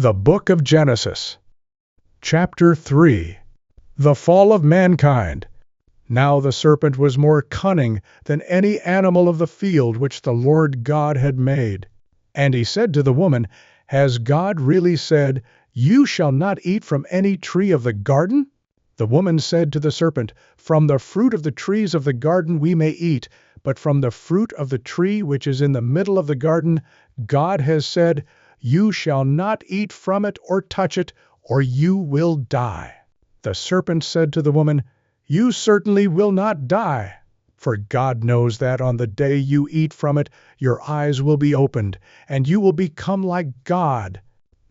The Book of Genesis, Chapter 3. The Fall of Mankind. Now the serpent was more cunning than any animal of the field which the Lord God had made. And he said to the woman, Has God really said, You shall not eat from any tree of the garden? The woman said to the serpent, From the fruit of the trees of the garden we may eat, but from the fruit of the tree which is in the middle of the garden, God has said, You shall not eat from it or touch it, or you will die. The serpent said to the woman, You certainly will not die, for God knows that on the day you eat from it, your eyes will be opened, and you will become like God,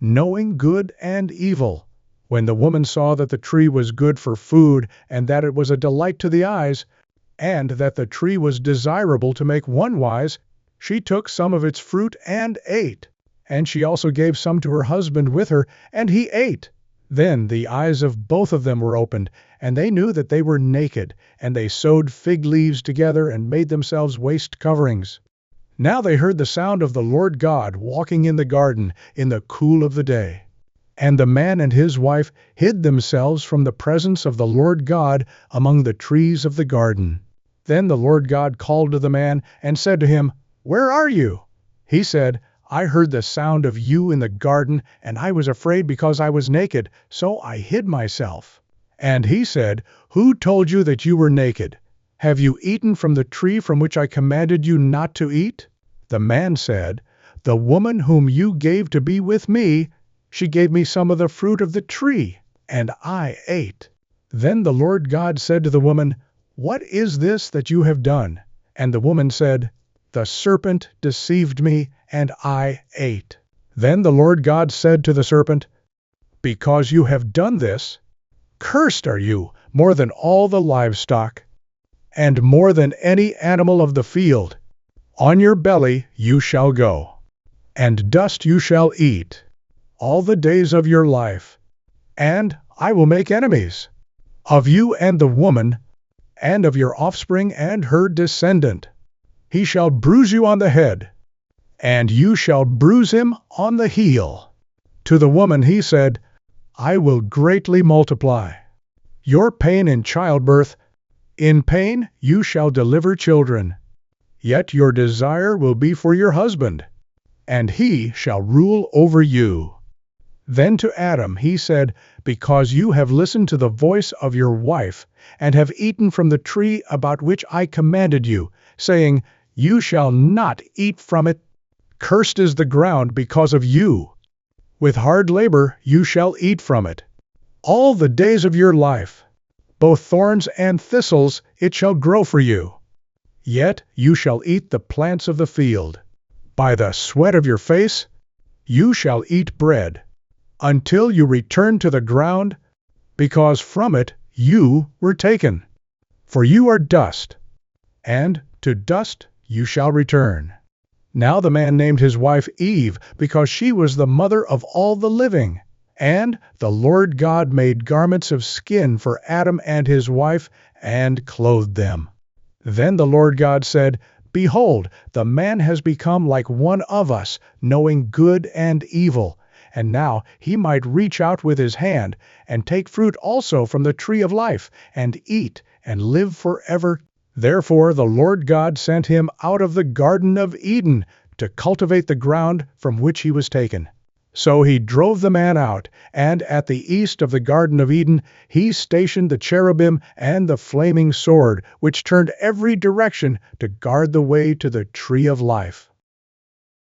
knowing good and evil. When the woman saw that the tree was good for food, and that it was a delight to the eyes, and that the tree was desirable to make one wise, she took some of its fruit and ate. And she also gave some to her husband with her, and he ate. Then the eyes of both of them were opened, and they knew that they were naked, and they sewed fig leaves together and made themselves waist coverings. Now they heard the sound of the Lord God walking in the garden in the cool of the day. And the man and his wife hid themselves from the presence of the Lord God among the trees of the garden. Then the Lord God called to the man and said to him, Where are you? He said, I heard the sound of you in the garden, and I was afraid because I was naked, so I hid myself. And he said, Who told you that you were naked? Have you eaten from the tree from which I commanded you not to eat? The man said, The woman whom you gave to be with me, she gave me some of the fruit of the tree, and I ate. Then the Lord God said to the woman, What is this that you have done? And the woman said, The serpent deceived me, and I ate. Then the Lord God said to the serpent, Because you have done this, cursed are you more than all the livestock, and more than any animal of the field. On your belly you shall go, and dust you shall eat all the days of your life. And I will make enemies of you and the woman, and of your offspring and her descendant. He shall bruise you on the head, and you shall bruise him on the heel. To the woman he said, I will greatly multiply your pain in childbirth. In pain you shall deliver children. Yet your desire will be for your husband, and he shall rule over you. Then to Adam he said, Because you have listened to the voice of your wife, and have eaten from the tree about which I commanded you, saying, You shall not eat from it. Cursed is the ground because of you. With hard labor you shall eat from it all the days of your life. Both thorns and thistles it shall grow for you. Yet you shall eat the plants of the field. By the sweat of your face you shall eat bread, until you return to the ground, because from it you were taken. For you are dust, and to dust you shall return. Now the man named his wife Eve, because she was the mother of all the living. And the Lord God made garments of skin for Adam and his wife, and clothed them. Then the Lord God said, Behold, the man has become like one of us, knowing good and evil. And now he might reach out with his hand, and take fruit also from the tree of life, and eat, and live forever. Therefore the Lord God sent him out of the Garden of Eden to cultivate the ground from which he was taken. So he drove the man out, and at the east of the Garden of Eden he stationed the cherubim and the flaming sword, which turned every direction to guard the way to the tree of life.